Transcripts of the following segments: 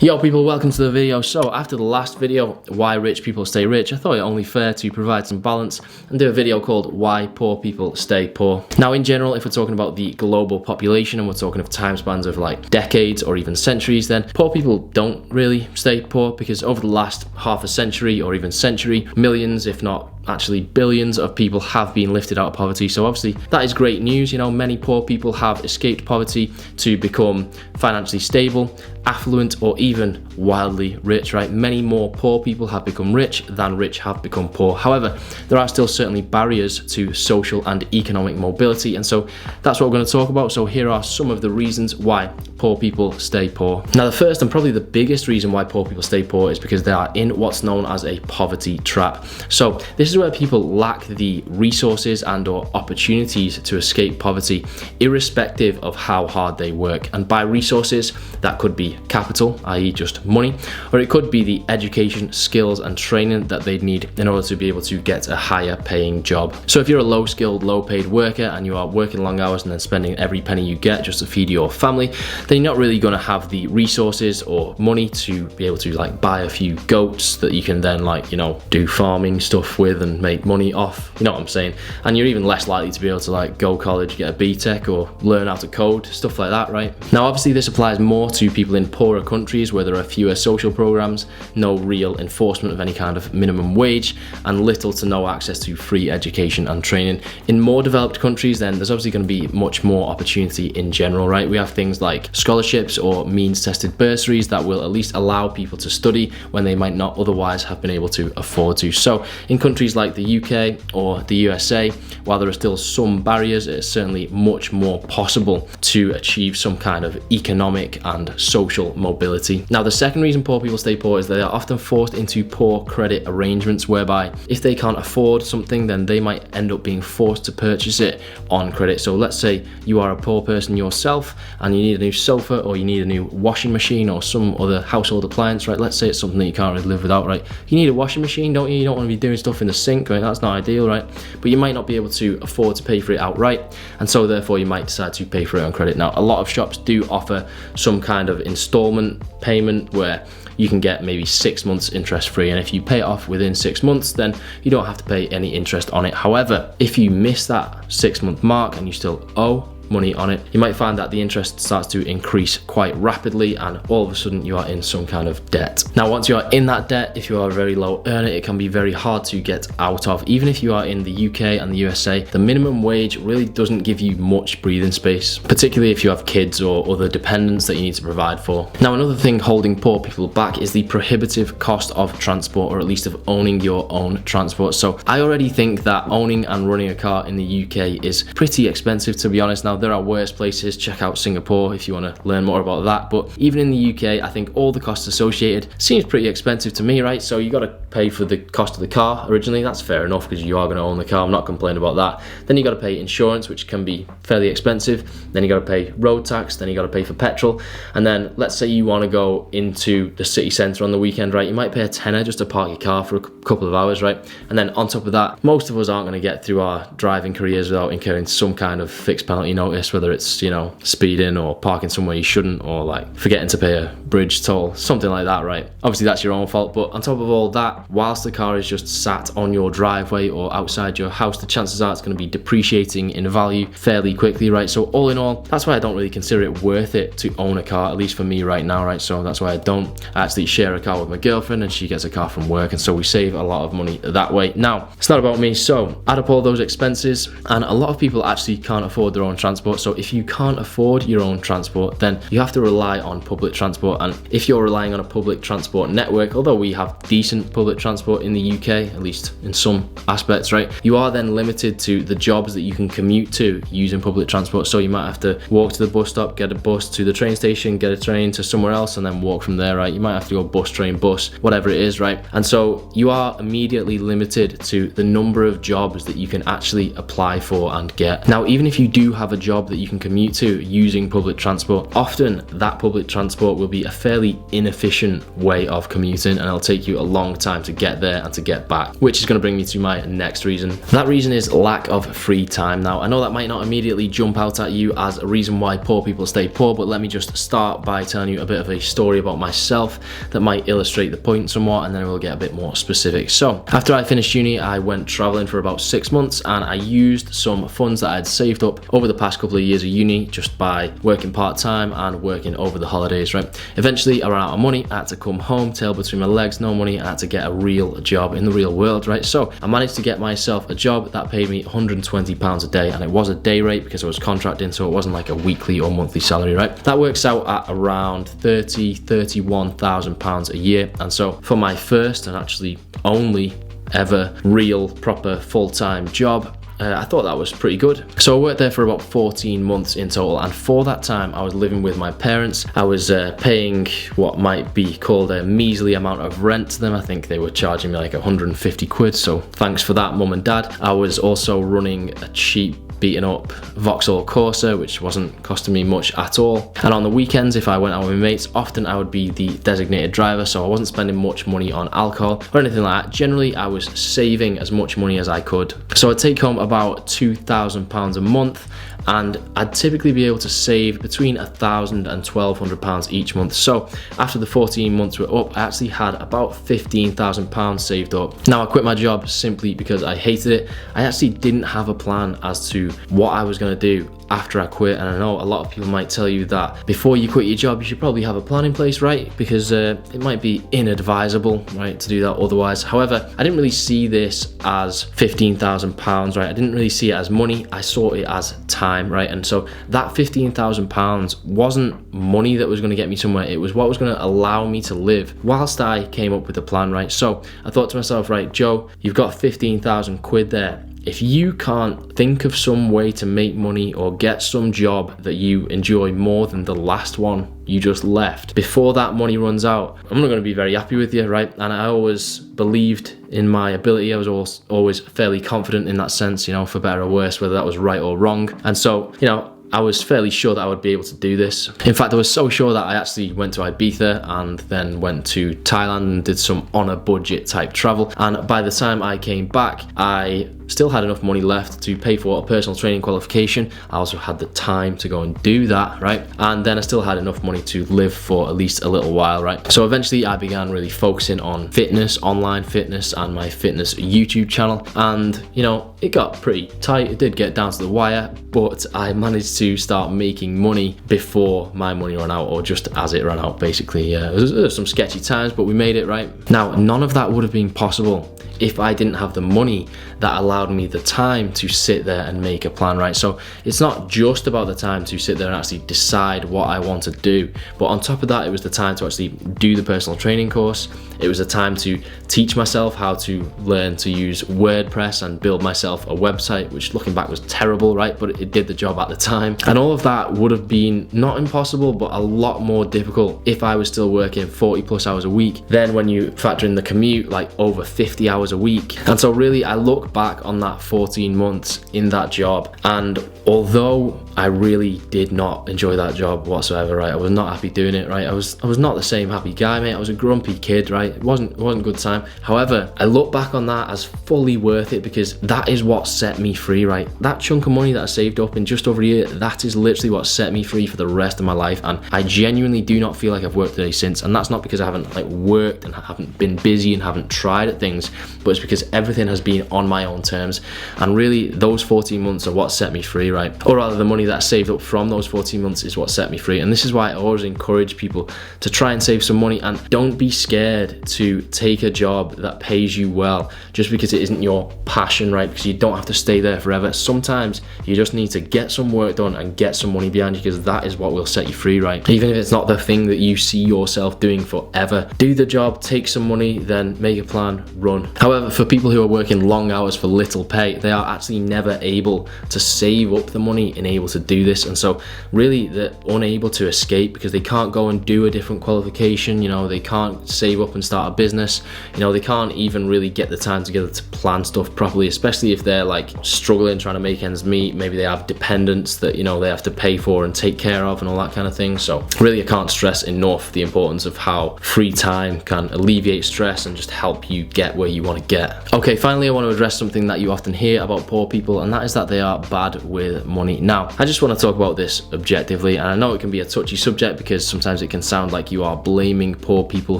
Yo people, welcome to the video. So after the last video, why rich people stay rich, I thought it only fair to provide some balance and do a video called why poor people stay poor. Now in general, if we're talking about the global population and we're talking of time spans of like decades or even centuries, then poor people don't really stay poor, because over the last half a century or even century, millions, if not actually billions of people have been lifted out of poverty. So obviously that is great news. You know, many poor people have escaped poverty to become financially stable, affluent, or even wildly rich, right? Many more poor people have become rich than rich have become poor. However, there are still certainly barriers to social and economic mobility, and so that's what we're going to talk about. So here are some of the reasons why poor people stay poor. Now, the first and probably the biggest reason why poor people stay poor is because they are in what's known as a poverty trap. So this is where people lack the resources and or opportunities to escape poverty, irrespective of how hard they work. And by resources, that could be capital, i.e. just money, or it could be the education, skills and training that they'd need in order to be able to get a higher paying job. So if you're a low skilled, low paid worker and you are working long hours and then spending every penny you get just to feed your family, then you're not really going to have the resources or money to be able to like buy a few goats that you can then like, you know, do farming stuff with and make money off, you know what I'm saying? And you're even less likely to be able to like go college, get a BTEC or learn how to code, stuff like that, right? Now obviously this applies more to people in poorer countries where there are fewer social programs, no real enforcement of any kind of minimum wage, and little to no access to free education and training. In more developed countries, then there's obviously going to be much more opportunity in general, right? We have things like scholarships or means tested bursaries that will at least allow people to study when they might not otherwise have been able to afford to. So in countries like the UK or the USA, while there are still some barriers, it's certainly much more possible to achieve some kind of economic and social mobility. Now, the second reason poor people stay poor is they are often forced into poor credit arrangements, whereby if they can't afford something, then they might end up being forced to purchase it on credit. So let's say you are a poor person yourself and you need a new sofa or you need a new washing machine or some other household appliance, right? Let's say it's something that you can't really live without, right? You need a washing machine, don't you? You don't want to be doing stuff in the sink, right? That's not ideal, right? But you might not be able to afford to pay for it outright, and so therefore you might decide to pay for it on credit. Now, a lot of shops do offer some kind of installment payment where you can get maybe 6 months interest free, and if you pay it off within 6 months, then you don't have to pay any interest on it. However, if you miss that 6 month mark and you still owe money on it, you might find that the interest starts to increase quite rapidly and all of a sudden you are in some kind of debt. Now once you are in that debt, if you are a very low earner, it can be very hard to get out of. Even if you are in the UK and the USA, the minimum wage really doesn't give you much breathing space, particularly if you have kids or other dependents that you need to provide for. Now another thing holding poor people back is the prohibitive cost of transport, or at least of owning your own transport. So I already think that owning and running a car in the UK is pretty expensive, to be honest. Now there are worse places. Check out Singapore if you want to learn more about that, but even in the UK, I think all the costs associated seems pretty expensive to me, right? So you got to pay for the cost of the car originally. That's fair enough because you are going to own the car. I'm not complaining about that. Then you got to pay insurance, which can be fairly expensive. Then you got to pay road tax. Then you got to pay for petrol. And then let's say you want to go into the city centre on the weekend, right? You might pay a tenner just to park your car for a couple of hours, right? And then on top of that, most of us aren't going to get through our driving careers without incurring some kind of fixed penalty notice, whether it's, you know, speeding or parking somewhere you shouldn't, or like forgetting to pay a bridge toll, something like that, right? Obviously that's your own fault, but on top of all that, whilst the car is just sat on your driveway or outside your house, the chances are it's going to be depreciating in value fairly quickly, right? So all in all, that's why I don't really consider it worth it to own a car, at least for me right now, right? So that's why I don't. I actually share a car with my girlfriend and she gets a car from work, and so we save a lot of money that way. Now, it's not about me, so add up all those expenses, and a lot of people actually can't afford their own transport. So if you can't afford your own transport, then you have to rely on public transport. And if you're relying on a public transport network, although we have decent public transport in the UK, at least in some aspects, right, you are then limited to the jobs that you can commute to using public transport. So you might have to walk to the bus stop, get a bus to the train station, get a train to somewhere else, and then walk from there, right? You might have to go bus, train, bus, whatever it is, right? And so you are immediately limited to the number of jobs that you can actually apply for and get. Now, even if you do have a job that you can commute to using public transport, often that public transport will be a fairly inefficient way of commuting, and it'll take you a long time time to get there and to get back, which is going to bring me to my next reason. That reason is lack of free time. Now, I know that might not immediately jump out at you as a reason why poor people stay poor, but let me just start by telling you a bit of a story about myself that might illustrate the point somewhat, and then we'll get a bit more specific. So after I finished uni, I went traveling for about 6 months, and I used some funds that I'd saved up over the past couple of years of uni just by working part-time and working over the holidays, right? Eventually I ran out of money. I had to come home, tail between my legs, no money. I had to get a real job in the real world, right? So I managed to get myself a job that paid me £120 a day, and it was a day rate because I was contracting, so it wasn't like a weekly or monthly salary, right? That works out at around £31,000 a year. And so for my first and actually only ever real proper full-time job, I thought that was pretty good. So I worked there for about 14 months in total, and for that time I was living with my parents. I was paying what might be called a measly amount of rent to them. I think they were charging me like 150 quid, so thanks for that, mum and dad. I was also running a cheap beaten up Vauxhall Corsa, which wasn't costing me much at all. And on the weekends, if I went out with my mates, often I would be the designated driver, so I wasn't spending much money on alcohol or anything like that. Generally, I was saving as much money as I could. So I'd take home about £2,000 a month, and I'd typically be able to save between £1,000 and £1,200 each month. So after the 14 months were up, I actually had about £15,000 saved up. Now I quit my job simply because I hated it. I actually didn't have a plan as to what I was going to do after I quit, and I know a lot of people might tell you that before you quit your job you should probably have a plan in place, right? Because it might be inadvisable, right, to do that otherwise. However, I didn't really see this as £15,000, right? I didn't really see it as money. I saw it as time, right? And so that £15,000 wasn't money that was going to get me somewhere. It was what was going to allow me to live whilst I came up with a plan, right? So I thought to myself, right, Joe, you've got 15,000 quid there. If you can't think of some way to make money or get some job that you enjoy more than the last one you just left, before that money runs out, I'm not going to be very happy with you, right? And I always believed in my ability. I was always fairly confident in that sense, you know, for better or worse, whether that was right or wrong. And so, you know, I was fairly sure that I would be able to do this. In fact, I was so sure that I actually went to Ibiza and then went to Thailand and did some on a budget type travel. And by the time I came back, I still had enough money left to pay for a personal training qualification. I also had the time to go and do that, right? And then I still had enough money to live for at least a little while, right? So eventually I began really focusing on fitness, online fitness, and my fitness YouTube channel. And, you know, it got pretty tight. It did get down to the wire, but I managed to start making money before my money ran out, or just as it ran out, basically. There was some sketchy times, but we made it, right? Now, none of that would have been possible if I didn't have the money that allowed me the time to sit there and make a plan, right? So it's not just about the time to sit there and actually decide what I want to do, but on top of that, it was the time to actually do the personal training course. It was the time to teach myself how to learn to use WordPress and build myself a website, which looking back was terrible, right? But it did the job at the time. And all of that would have been not impossible, but a lot more difficult if I was still working 40 plus hours a week. Then when you factor in the commute, like over 50 hours a week. And so really I look back on that 14 months in that job, and although I really did not enjoy that job whatsoever, right? I was not happy doing it, right? I was not the same happy guy, mate. I was a grumpy kid, right? It wasn't a good time. However, I look back on that as fully worth it, because that is what set me free, right? That chunk of money that I saved up in just over a year, that is literally what set me free for the rest of my life. And I genuinely do not feel like I've worked a day since. And that's not because I haven't like worked and haven't been busy and haven't tried at things, but it's because everything has been on my own terms. And really those 14 months are what set me free, right? Or rather, the money that I saved up from those 14 months is what set me free. And this is why I always encourage people to try and save some money, and don't be scared to take a job that pays you well just because it isn't your passion, right? Because you don't have to stay there forever. Sometimes you just need to get some work done and get some money behind you, because that is what will set you free, right? Even if it's not the thing that you see yourself doing forever, do the job, take some money, then make a plan, run. However, for people who are working long hours for little pay, they are actually never able to save up the money and able to do this, and so really they're unable to escape because they can't go and do a different qualification. You know, they can't save up and start a business. You know, they can't even really get the time together to plan stuff properly, especially if they're like struggling trying to make ends meet. Maybe they have dependents that, you know, they have to pay for and take care of and all that kind of thing. So really, I can't stress enough the importance of how free time can alleviate stress and just help you get where you want to get. Okay, finally, I want to address something that you often hear about poor people, and that is that they are bad with money. Now, I just want to talk about this objectively, and I know it can be a touchy subject because sometimes it can sound like you are blaming poor people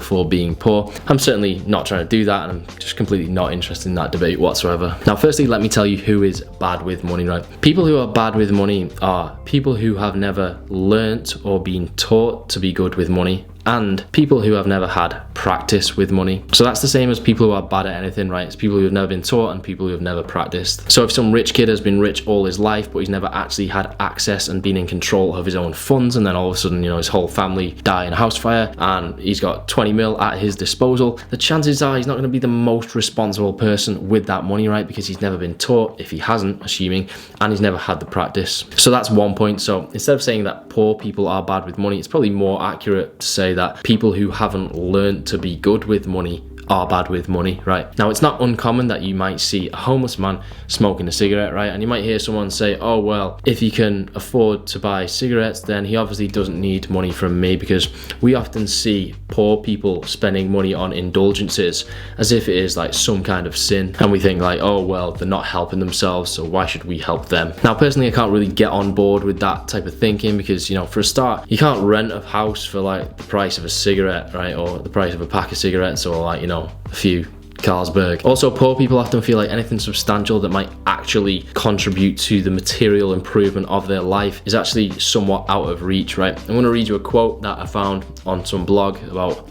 for being poor. I'm certainly not trying to do that, and I'm just completely not interested in that debate whatsoever. Now, firstly, let me tell you who is bad with money, right? People who are bad with money are people who have never learnt or been taught to be good with money, and people who have never had practice with money. So that's the same as people who are bad at anything, right? It's people who have never been taught and people who have never practiced. So if some rich kid has been rich all his life, but he's never actually had access and been in control of his own funds, and then all of a sudden, you know, his whole family die in a house fire and he's got 20 mil at his disposal, the chances are he's not going to be the most responsible person with that money, right? Because he's never been taught, if he hasn't, assuming, and he's never had the practice. So that's one point. So instead of saying that poor people are bad with money, it's probably more accurate to say that people who haven't learned to be good with money are bad with money, right? Now, it's not uncommon that you might see a homeless man smoking a cigarette, right? And you might hear someone say, oh, well, if he can afford to buy cigarettes, then he obviously doesn't need money from me, because we often see poor people spending money on indulgences as if it is like some kind of sin. And we think like, oh, well, they're not helping themselves, so why should we help them? Now, personally, I can't really get on board with that type of thinking because, you know, for a start, you can't rent a house for like the price of a cigarette, right? Or the price of a pack of cigarettes, or like, you know, a few Carlsberg. Also, poor people often feel like anything substantial that might actually contribute to the material improvement of their life is actually somewhat out of reach, right? I'm going to read you a quote that I found on some blog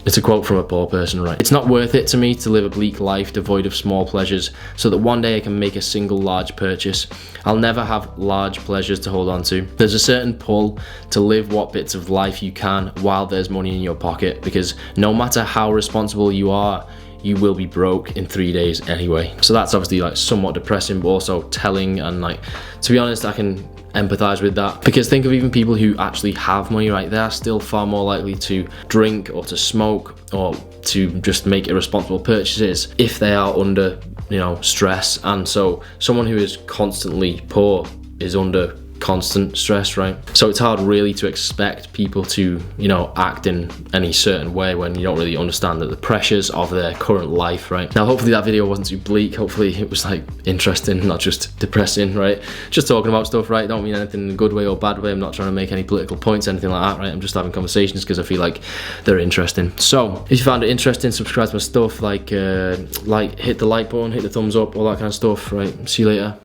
it's a quote from a poor person, right? It's not worth it to me to live a bleak life devoid of small pleasures so that one day I can make a single large purchase. I'll never have large pleasures to hold on to. There's a certain pull to live what bits of life you can while there's money in your pocket, because no matter how responsible you are, you will be broke in 3 days anyway. So that's obviously like somewhat depressing, but also telling, and like, to be honest, I can empathize with that, because think of even people who actually have money, right? They are still far more likely to drink or to smoke or to just make irresponsible purchases if they are under, you know, stress. And so someone who is constantly poor is under constant stress, right? So it's hard really to expect people to, you know, act in any certain way when you don't really understand the pressures of their current life, right? Now, hopefully that video wasn't too bleak. Hopefully it was like interesting, not just depressing, right? Just talking about stuff, right? Don't mean anything in a good way or bad way. I'm not trying to make any political points, anything like that, right? I'm just having conversations because I feel like they're interesting. So if you found it interesting, subscribe to my stuff, like hit the like button, hit the thumbs up, all that kind of stuff, right? See you later.